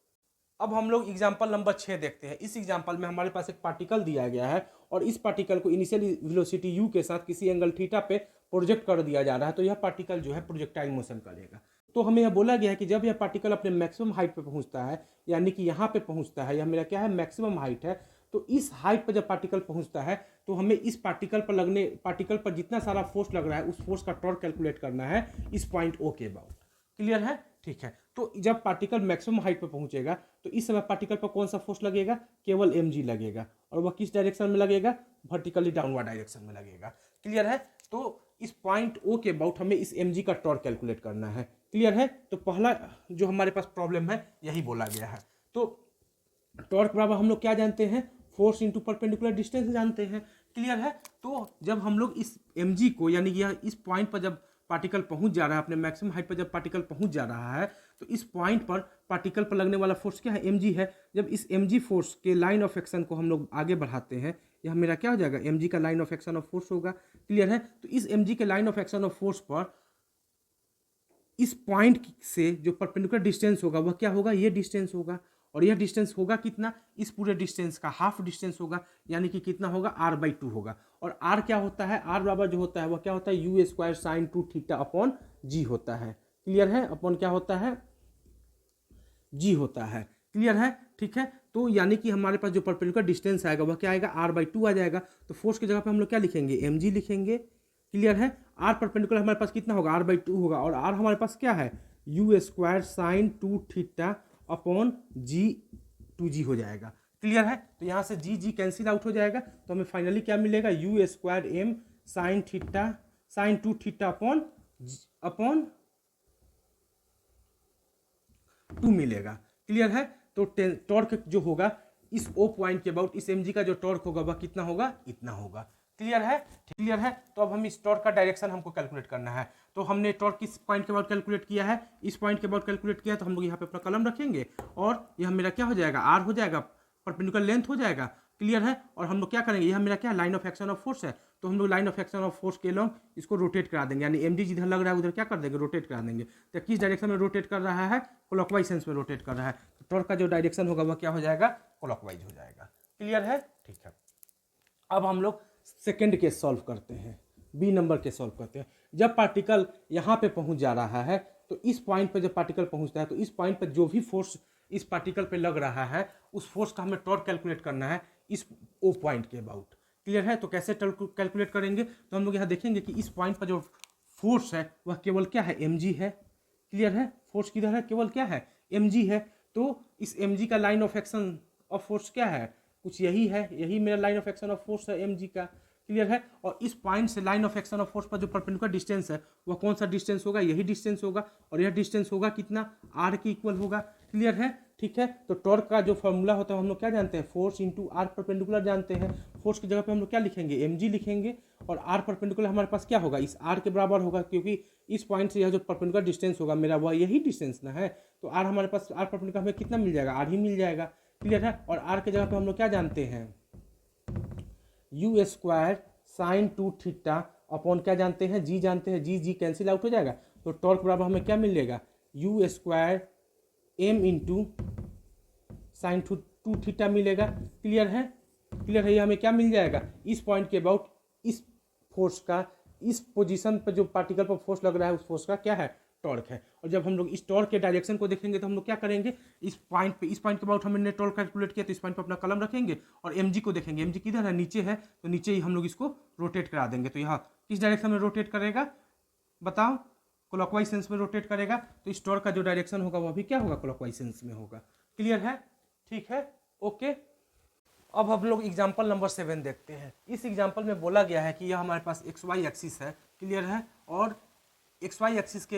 अब हम लोग एग्जाम्पल नंबर 6 देखते हैं। इस एग्जाम्पल में हमारे पास एक पार्टिकल दिया गया है, और इस पार्टिकल को इनिशियल वेलोसिटी u के साथ किसी एंगल थीटा पे प्रोजेक्ट कर दिया जा रहा है। तो यह पार्टिकल जो है प्रोजेक्टाइल मोशन करेगा। तो हमें यह बोला गया है कि जब यह पार्टिकल अपने मैक्सिमम हाइट पे पहुंचता है, यानी कि यहाँ पे पहुंचता है, यह मेरा क्या है, मैक्सिमम हाइट है। तो इस हाइट पर जब पार्टिकल पहुंचता है तो हमें इस पार्टिकल पर जितना सारा फोर्स लग रहा है उस फोर्स का टॉर्क कैलकुलेट करना है इस पॉइंट ओ के अबाउट। क्लियर है। ठीक है। तो जब पार्टिकल मैक्सिमम हाइट पर पहुंचेगा तो इस समय पार्टिकल पर कौन सा फोर्स लगेगा, केवल mg लगेगा, और वह किस डायरेक्शन में लगेगा, वर्टिकली डाउनवर्ड डायरेक्शन में लगेगा। क्लियर है। तो इस पॉइंट ओ के अबाउट हमें इस mg का टॉर्क कैलकुलेट करना है। क्लियर है। तो पहला जो हमारे पास प्रॉब्लम है यही बोला गया है। तो टॉर्क बराबर हम लोग क्या जानते हैं, फोर्स इंटू परपेंडिकुलर डिस्टेंस जानते हैं। क्लियर है। तो जब हम लोग इस mg को, यानी कि इस पॉइंट पर जब पार्टिकल पहुंच जा रहा है, अपने मैक्सिमम हाइट पर जब पार्टिकल पहुंच जा रहा है, तो इस पॉइंट पर पार्टिकल पर लगने वाला फोर्स क्या है, mg है। जब इस mg फोर्स के लाइन ऑफ एक्शन को हम लोग आगे बढ़ाते हैं, यह मेरा क्या हो जाएगा, mg का line of action of force होगा। क्लियर है। तो इस mg के line of action of force पर इस पॉइंट से जो परपेंडिकुलर डिस्टेंस होगा वह क्या होगा, ये डिस्टेंस होगा, और यह डिस्टेंस होगा कितना, इस पूरे डिस्टेंस का हाफ डिस्टेंस होगा, यानी कि कितना होगा, r/2 होगा। और r क्या होता है, r बराबर जो होता है वह क्या होता है, u square sine 2 theta upon g होता है। क्लियर है। अपॉन क्या होता है, g होता है। क्लियर है। ठीक है। तो यानी कि हमारे पास जो परपेंडिकुलर डिस्टेंस आएगा वह क्या आएगा, r/2 आ जाएगा। तो फोर्स की जगह पे हम लोग क्या लिखेंगे, mg लिखेंगे। क्लियर है। r परपेंडिकुलर हमारे पास कितना होगा, r/2 होगा, और r हमारे पास क्या है, u square sine 2 theta upon g 2g हो जाएगा। क्लियर है। तो यहाँ से g कैंसिल आउट हो जाएगा, तो हमें फाइनली क्या मिलेगा, u square m sine 2 theta upon 2 मिलेगा। क्लियर है। तो टॉर्क जो होगा इस ओ पॉइंट के अबाउट इस mg का जो टॉर्क होगा वह कितना होगा, इतना होगा। क्लियर है। क्लियर है। तो अब हम इस टॉर्क का डायरेक्शन हमको कैलकुलेट करना है। तो हमने टॉर्क किस पॉइंट के अबाउट कैलकुलेट किया है, इस पॉइंट के अबाउट कैलकुलेट किया है। तो हम लोग यहाँ पे अपना कलम रखेंगे, और यह मेरा क्या हो जाएगा, r हो जाएगा, परपेंडिकुलर लेंथ हो जाएगा। क्लियर है। और हम लोग क्या करेंगे, यह मेरा क्या line of action of force है, तो हम लोग line of action of force के लॉन्ग इसको रोटेट करा देंगे, यानी mg जिधर लग रहा है उधर क्या कर देंगे, रोटेट करा देंगे। तो किस डायरेक्शन में रोटेट कर रहा है, क्लॉकवाइज सेंस में रोटेट कर रहा है। तो टॉर्क का जो डायरेक्शन होगा वह क्या हो जाएगा, क्लॉकवाइज हो जाएगा। क्लियर है। ठीक है। अब हम लोग सेकेंड केस सॉल्व करते हैं, बी नंबर के सॉल्व करते हैं। जब पार्टिकल यहाँ पे पहुँच जा रहा है, तो इस पॉइंट पे जब पार्टिकल पहुँचता है तो इस पॉइंट पर जो भी फोर्स इस पार्टिकल पे लग रहा है उस फोर्स का हमें टॉर्क कैलकुलेट करना है इस ओ पॉइंट के अबाउट। क्लियर है। तो कैसे कैलकुलेट करेंगे, तो हम लोग यहाँ देखेंगे कि इस पॉइंट पर जो फोर्स है वह केवल क्या है, mg है। क्लियर है। फोर्स किधर है, केवल क्या है, mg है। तो इस mg का line of action of force क्या है, कुछ यही है, यही मेरा line of action of force है mg का। क्लियर है। और इस पॉइंट से line of action of force पर जो परपेंडिकुलर डिस्टेंस है वह कौन सा डिस्टेंस होगा, यही डिस्टेंस होगा, और यह डिस्टेंस होगा कितना, r के इक्वल होगा। क्लियर है। ठीक है। तो टॉर्क का जो फॉर्मूला होता है हम लोग क्या जानते हैं, फोर्स इंटू r परपेंडिकुलर जानते हैं। फोर्स की जगह पे हम लोग क्या लिखेंगे, mg लिखेंगे, और r परपेंडिकुलर हमारे पास क्या होगा, इस r के बराबर होगा, क्योंकि इस पॉइंट से यह जो परपेंडिकुलर डिस्टेंस होगा मेरा वह यही डिस्टेंस ना है। तो r हमारे पास, r परपेंडिकुलर हमें कितना मिल जाएगा, r ही मिल जाएगा। क्लियर है। और r के जगह पे हम लोग क्या जानते हैं, u square sine 2 theta upon क्या जानते हैं, g जानते हैं, g कैंसिल आउट हो जाएगा। तो टॉर्क बराबर हमें क्या मिलेगा, u square m into sine 2 theta मिलेगा। क्लियर है। क्लियर है। ये हमें क्या मिल जाएगा, इस पॉइंट के अबाउट इस फोर्स का, इस पोजीशन पर जो पार्टिकल पर फोर्स लग रहा है उस फोर्स का क्या है, टॉर्क है। और जब हम लोग इस टॉर्क के डायरेक्शन को देखेंगे तो हम लोग क्या करेंगे, इस पॉइंट के अबाउट हमने टॉर्क कैलकुलेट किया, तो इस पॉइंट पे अपना कलम रखेंगे और mg को देखेंगे, mg किधर है, नीचे है, तो नीचे ही हम लोग इसको रोटेट करा देंगे। तो यहाँ किस डायरेक्शन में रोटेट करेगा बताओ, क्लॉकवाइज सेंस में रोटेट करेगा, तो इस टॉर्क का जो डायरेक्शन होगा वो भी क्या होगा, क्लॉकवाइज सेंस में होगा। क्लियर है, ठीक है, ओके। अब हम लोग एग्जाम्पल नंबर 7 देखते हैं। इस एग्जाम्पल में बोला गया है कि यह हमारे पास एक्स वाई एक्सिस है, क्लियर है, और एक्स वाई एक्सिस के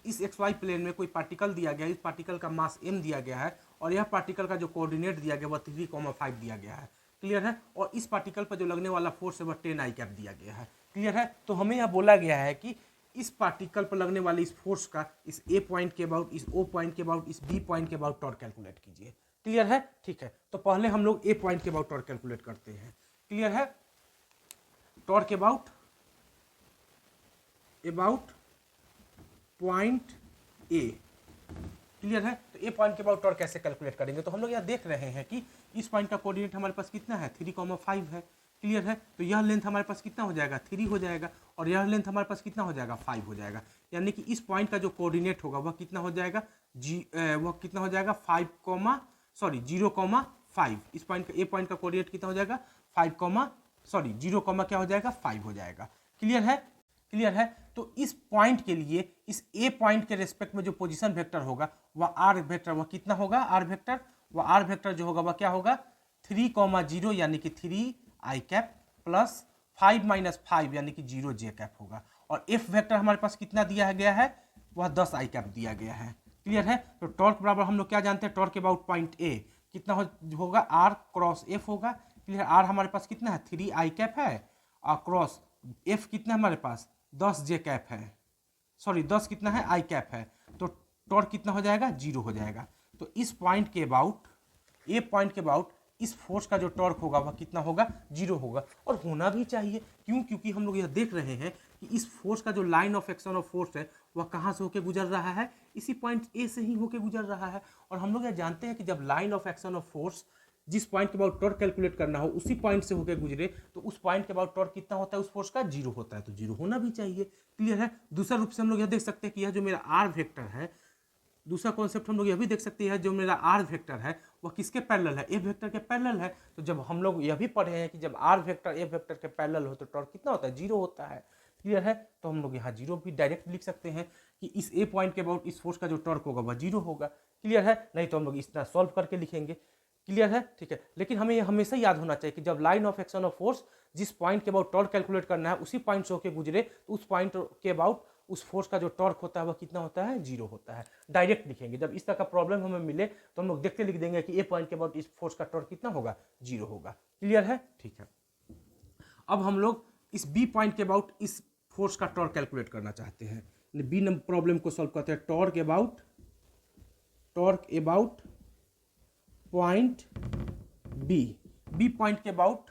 इस एक्स वाई प्लेन में कोई पार्टिकल दिया गया है, इस पार्टिकल का मास m दिया गया है, और यह पार्टिकल का जो कोऑर्डिनेट दिया गया वह 3,5 दिया गया है, क्लियर है, और इस पार्टिकल पर जो लगने वाला फोर्स है वह 10 i कैप दिया गया है, क्लियर है। तो हमें यह बोला गया है कि इस पार्टिकल पर लगने वाले इस फोर्स का इस ए पॉइंट के अबाउट, इस ओ पॉइंट के अबाउट, इस बी पॉइंट के अबाउट टॉर्क कैलकुलेट कीजिए। क्लियर है, ठीक है। तो पहले हम लोग ए पॉइंट के अबाउट टॉर्क कैलकुलेट करते हैं। क्लियर है, torque about point A, clear है। तो ए पॉइंट के अबाउट टॉर्क कैसे कैलकुलेट करेंगे, तो हम लोग यहाँ देख रहे हैं कि इस पॉइंट का कोऑर्डिनेट हमारे पास कितना है, 3,5 है, क्लियर है। तो यह लेंथ हमारे पास कितना हो जाएगा, 3 हो जाएगा, और यह लेंथ हमारे पास कितना हो जाएगा, 5 हो जाएगा। यानी कि इस पॉइंट का जो कोऑर्डिनेट होगा वह कितना हो जाएगा, वह कितना हो जाएगा 0,5। इस पॉइंट का, ए पॉइंट का कोऑर्डिनेट कितना हो जाएगा 0, क्या हो जाएगा 5 हो जाएगा। क्लियर है, क्लियर है। तो इस पॉइंट के लिए इस ए पॉइंट के रेस्पेक्ट में जो पोजीशन वेक्टर होगा वह आर वेक्टर, वह कितना होगा, आर वेक्टर जो होगा वह क्या होगा 3,0 यानी कि 3 i कैप प्लस 5 - 5 यानी कि 0 j कैप होगा। और एफ वेक्टर हमारे पास कितना दिया गया है, वह 10 i कैप दिया गया है। क्लियर है। तो टॉर्क बराबर हम लोग क्या जानते हैं, टॉर्क अबाउट पॉइंट ए कितना होगा, आर क्रॉस एफ होगा। क्लियर, आर हमारे पास कितना है 3 i कैप है, और क्रॉस एफ कितना है हमारे पास 10 j कैप है, 10 कितना है i कैप है। तो टॉर्क कितना हो जाएगा 0 हो जाएगा। तो इस पॉइंट के अबाउट, ए पॉइंट के अबाउट इस फोर्स का जो टॉर्क होगा वह कितना होगा 0 होगा। और होना भी चाहिए, क्यों, क्योंकि हम लोग यह देख रहे हैं कि इस फोर्स का जो line of action of force है वह कहाँ से होकर गुजर रहा है, इसी पॉइंट ए से ही होकर गुजर रहा है। और हम लोग यह जानते हैं कि जब line of action of force जिस पॉइंट के अबाउट टॉर्क कैलकुलेट करना हो उसी पॉइंट से होकर गुजरे, तो उस पॉइंट के अबाउट टॉर्क कितना होता है उस फोर्स का 0 होता है। तो 0 होना भी चाहिए। क्लियर है। दूसरा रूप से हम लोग यह देख सकते हैं कि यह जो मेरा आर वेक्टर है, दूसरा कॉन्सेप्ट हम लोग यह भी देख सकते हैं जो मेरा आर वेक्टर है वह किसके पैरेलल है, ए वेक्टर के पैरेलल है। तो जब हम लोग यह भी पढ़े हैं कि जब आर वेक्टर ए वेक्टर के पैरेलल हो तो टॉर्क कितना होता है 0 होता है। क्लियर है। तो हम लोग यहाँ 0 भी डायरेक्ट लिख सकते हैं कि इस ए पॉइंट के अबाउट इस फोर्स का जो टॉर्क होगा वह 0 होगा। क्लियर है। नहीं तो हम लोग इस तरह सॉल्व करके लिखेंगे। क्लियर है, ठीक है। लेकिन हमें हमेशा याद होना चाहिए कि जब line of action of force जिस पॉइंट के अबाउट टॉर्क कैलकुलेट करना है उसी पॉइंट से होकर गुजरे, तो उस पॉइंट के अबाउट उस फोर्स का जो टॉर्क होता है वह कितना होता है 0 होता है। डायरेक्ट लिखेंगे। जब इस तरह का प्रॉब्लम हमें मिले तो हम लोग देखते लिख देंगे कि ए पॉइंट के अबाउट इस फोर्स का टॉर्क कितना होगा 0 होगा। क्लियर है, ठीक है। अब हम लोग इस बी पॉइंट के अबाउट इस फोर्स का टॉर्क कैलकुलेट करना चाहते हैं। बी नंबर प्रॉब्लम को सॉल्व करते हैं। Torque about point B point के अबाउट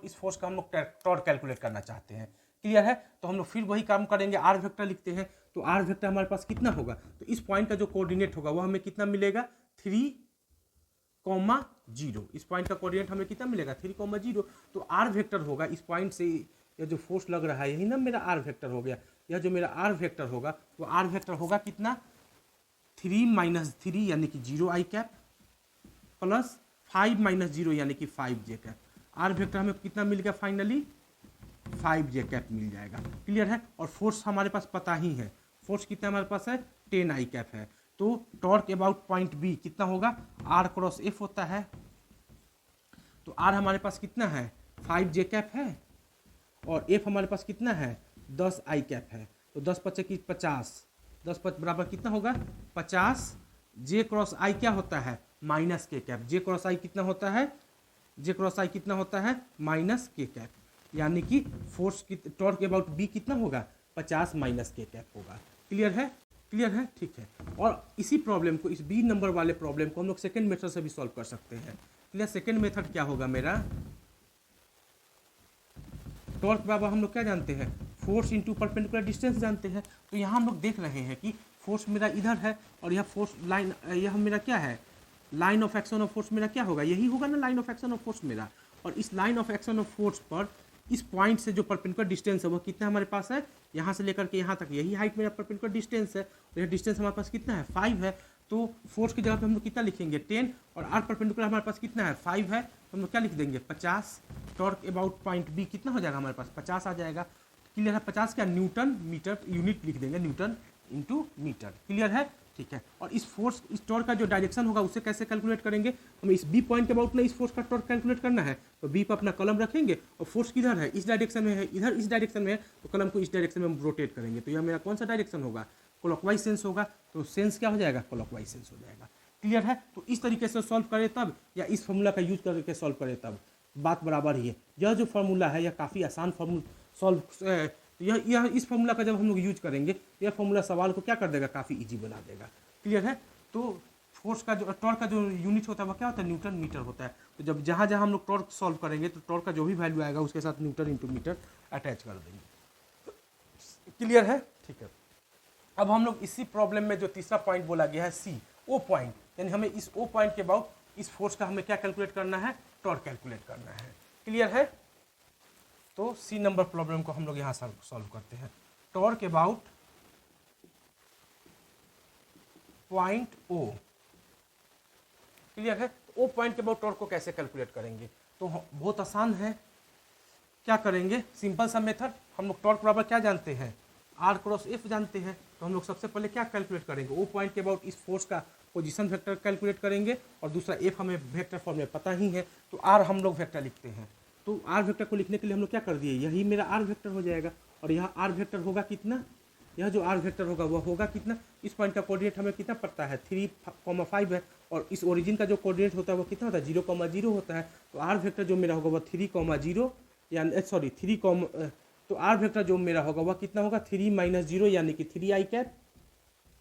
इस फोर्स का हम लोग टॉर्क कैलकुलेट करना चाहते हैं। क्लियर है। तो हम लोग फिर वही काम करेंगे, आर वेक्टर लिखते हैं। तो आर वेक्टर हमारे पास कितना होगा, तो इस पॉइंट का जो कोऑर्डिनेट होगा वह हमें कितना मिलेगा 3,0। इस पॉइंट का कोऑर्डिनेट हमें कितना मिलेगा 3,0। तो आर वेक्टर होगा इस पॉइंट से यह जो फोर्स लग रहा है यही ना मेरा आर वेक्टर हो गया। यह जो मेरा आर वेक्टर होगा वो आर वेक्टर होगा कितना 3 - 3 यानी कि 0 i कैप प्लस 5 - 0 यानी कि 5 j कैप। आर वेक्टर हमें कितना मिल गया फाइनली 5 j कैप मिल जाएगा। क्लियर है। और फोर्स हमारे पास पता ही है, फोर्स कितना हमारे पास है 10 i कैप है। तो टॉर्क अबाउट पॉइंट बी कितना होगा, आर क्रॉस एफ होता है। तो आर हमारे पास कितना है 5 j कैप है और एफ हमारे पास कितना है 10 i कैप है। तो 10 × 5 = 50, 10 × 5 बराबर कितना होगा 50। j क्रॉस i क्या होता है माइनस के कैप। j क्रॉस i कितना होता है, j क्रॉस i कितना होता है माइनस के कैप। यानी कि फोर्स की टॉर्क अबाउट बी कितना होगा 50 - के कैप होगा। क्लियर है, क्लियर है, ठीक है। और इसी प्रॉब्लम को, इस बी नंबर वाले प्रॉब्लम को हम लोग सेकंड मेथड से भी सॉल्व कर सकते हैं। क्लियर। सेकंड मेथड क्या होगा मेरा, टॉर्क बराबर हम लोग क्या जानते हैं फोर्स इंटू परपेंडिकुलर डिस्टेंस जानते हैं। तो यहाँ हम लोग देख रहे हैं कि फोर्स मेरा इधर है और यह फोर्स लाइन, यह मेरा क्या है line of action of force मेरा क्या होगा, यही होगा ना line of action of force मेरा। और इस line of action of force पर इस पॉइंट से जो परपेंडिकुलर डिस्टेंस है वो कितना हमारे पास है, यहाँ से लेकर के यहाँ तक यही हाइट मेरा परपेंडिकुलर डिस्टेंस है, और यह डिस्टेंस हमारे पास कितना है 5 है। तो फोर्स की जगह पे हम लोग कितना लिखेंगे 10, और आर परपेंडिकुलर हमारे पास कितना है 5 है, तो हम लोग क्या लिख देंगे 50। टॉर्क अबाउट पॉइंट बी कितना हो जाएगा हमारे पास 50 आ जाएगा। क्लियर है, 50 क्या न्यूटन मीटर, यूनिट लिख देंगे न्यूटन इंटू मीटर। क्लियर है, ठीक है। और इस फोर्स, इस टॉर्क का जो डायरेक्शन होगा उसे कैसे कैलकुलेट करेंगे, हमें इस बी पॉइंट के अबाउट ना इस फोर्स का टॉर्क कैलकुलेट करना है, तो बी पर अपना कलम रखेंगे और फोर्स किधर है, इस डायरेक्शन में है, इधर इस डायरेक्शन में है, तो कलम को इस डायरेक्शन में हम रोटेट करेंगे, तो यह मेरा कौन सा डायरेक्शन होगा, क्लॉकवाइज सेंस होगा, तो सेंस क्या हो जाएगा, क्लॉकवाइज सेंस हो जाएगा। क्लियर है, तो इस तरीके से सॉल्व करें तब, या इस फॉर्मूला का यूज करके सॉल्व करें तब, बात बराबर ही है। यह जो फार्मूला है यह काफ़ी आसान फार्मूला सॉल्व, यह इस फार्मूला का जब हम लोग यूज करेंगे यह फार्मूला सवाल को क्या कर देगा, काफ़ी इजी बना देगा। क्लियर है, तो फोर्स का जो टॉर्क का जो यूनिट होता है वह क्या होता है, न्यूटन मीटर होता है। तो जब जहाँ जहाँ हम लोग टॉर्क सॉल्व करेंगे तो टॉर्क का जो भी वैल्यू आएगा उसके साथ न्यूटन इंटू मीटर अटैच कर देंगे। क्लियर है, ठीक है। अब हम लोग इसी प्रॉब्लम में जो तीसरा पॉइंट बोला गया है सी ओ पॉइंट, यानी हमें इस ओ पॉइंट के अबाउट इस फोर्स का हमें क्या कैलकुलेट करना है, टॉर्क कैलकुलेट करना है। क्लियर है, तो सी नंबर प्रॉब्लम को हम लोग यहाँ सॉल्व करते हैं। Torque about point O. Clear है, ओ पॉइंट के अबाउट टॉर्क को कैसे कैलकुलेट करेंगे, तो बहुत आसान है। क्या करेंगे, सिंपल सा मेथड, हम लोग टॉर्क बराबर क्या जानते हैं, आर क्रॉस एफ जानते हैं। तो हम लोग सबसे पहले क्या कैलकुलेट करेंगे, ओ पॉइंट के अबाउट इस फोर्स का पोजीशन वेक्टर कैलकुलेट करेंगे, और दूसरा एफ हमें वेक्टर फॉर्म में पता ही है, तो आर हम लोग वेक्टर लिखते हैं। तो आर वेक्टर को लिखने के लिए हम लोग क्या कर दिए, यही मेरा आर वेक्टर हो जाएगा, और यहाँ आर वेक्टर होगा कितना, यह जो आर वेक्टर होगा वह होगा कितना, इस पॉइंट का कोऑर्डिनेट हमें कितना पड़ता है 3,5 है, और इस ओरिजिन का जो कोऑर्डिनेट होता है वो कितना होता है 0,0 होता है। तो आर वेक्टर जो मेरा होगा वह 3,0 या सॉरी 3, तो आर वेक्टर जो मेरा होगा वह कितना होगा 3 - 0 यानी कि 3 आई कैप।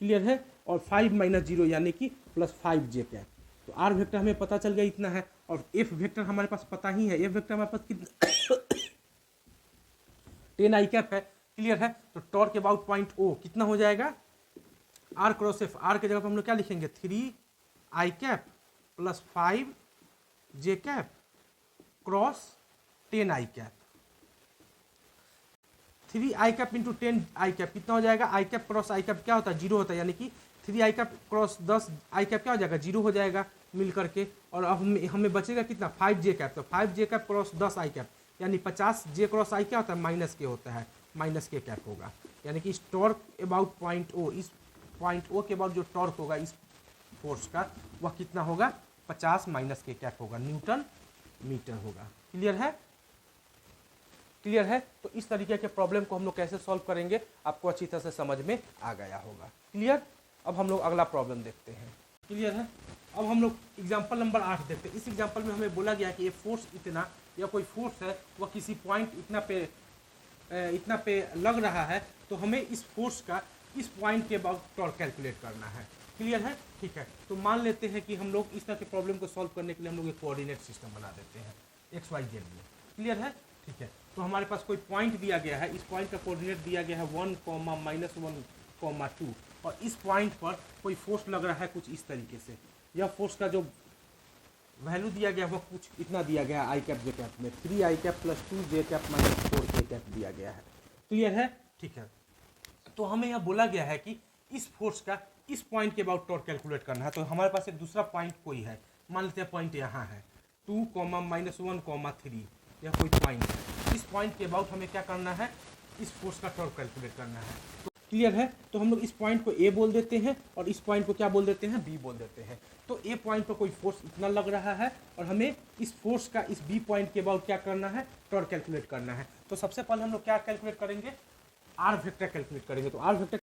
क्लियर है, और 5 - 0 यानी कि +5 जे कैप। तो आर वेक्टर हमें पता चल गया इतना है, और एफ वेक्टर हमारे पास पता ही है, एफ वेक्टर हमारे पास कितना 10 आई कैप है। क्लियर है, तो टॉर्क अबाउट पॉइंट ओ कितना हो जाएगा, आर क्रॉस एफ, आर के जगह पर हम लोग क्या लिखेंगे 3 आई कैप +5 जे कैप क्रॉस 10 आई कैप। 3 आई कैप इंटू 10 आई कैप कितना हो जाएगा, आई कैप क्रॉस आई कैप क्या होता है 0 होता है, यानी कि 3 आई कैप क्रॉस 10 आई कैप क्या हो जाएगा 0 हो जाएगा मिल करके। और अब हमें बचेगा कितना 5 जे कैप, तो 5 जे कैप क्रॉस 10 आई कैप यानी 50 जे क्रॉस आई क्या होता है माइनस के होता है, माइनस के कैप होगा। यानी कि इस टॉर्क अबाउट पॉइंट ओ, इस पॉइंट ओ के अबाउट जो टॉर्क होगा इस फोर्स का वह कितना होगा 50 माइनस के कैप होगा, न्यूटन मीटर होगा। क्लियर है, क्लियर है। तो इस तरीके के प्रॉब्लम को हम लोग कैसे सॉल्व करेंगे आपको अच्छी तरह से समझ में आ गया होगा। क्लियर, अब हम लोग अगला प्रॉब्लम देखते हैं। क्लियर है, अब हम लोग एग्जाम्पल नंबर 8 देखते हैं। इस एग्जाम्पल में हमें बोला गया कि ये फोर्स इतना, या कोई फोर्स है वह किसी पॉइंट इतना पे लग रहा है, तो हमें इस फोर्स का इस पॉइंट के अबाउट टॉर्क कैलकुलेट करना है। क्लियर है, ठीक है। तो मान लेते हैं कि हम लोग इस तरह के प्रॉब्लम को सॉल्व करने के लिए हम लोग एक कोऑर्डिनेट सिस्टम बना देते हैं XYZ में। क्लियर है, ठीक है। तो हमारे पास कोई पॉइंट दिया गया है, इस पॉइंट का कोऑर्डिनेट दिया गया है 1, -1, 2, और इस पॉइंट पर कोई फोर्स लग रहा है कुछ इस तरीके से। यह फोर्स का जो वैल्यू दिया गया वह कुछ इतना दिया गया आई कैप जे कैप में 3 आई कैप +2 जे कैप -4 जे कैप दिया गया है। क्लियर है, ठीक है। तो हमें यह बोला गया है कि इस फोर्स का इस पॉइंट के अबाउट टॉर्क कैलकुलेट करना है। तो हमारे पास एक दूसरा पॉइंट कोई है, मान लेते हैं पॉइंट यहाँ है 2, -1, 3, यह कोई पॉइंट है। इस पॉइंट के अबाउट हमें क्या करना है, इस फोर्स का टॉर्क कैलकुलेट करना है। तो क्लियर है, तो हम लोग इस पॉइंट को ए बोल देते हैं और इस पॉइंट को क्या बोल देते हैं, बी बोल देते हैं। तो ए पॉइंट पर कोई फोर्स इतना लग रहा है और हमें इस फोर्स का इस बी पॉइंट के अबाउट क्या करना है, टॉर्क कैलकुलेट करना है। तो सबसे पहले हम लोग क्या कैलकुलेट करेंगे, आर वेक्टर कैलकुलेट करेंगे। तो आर वेक्टर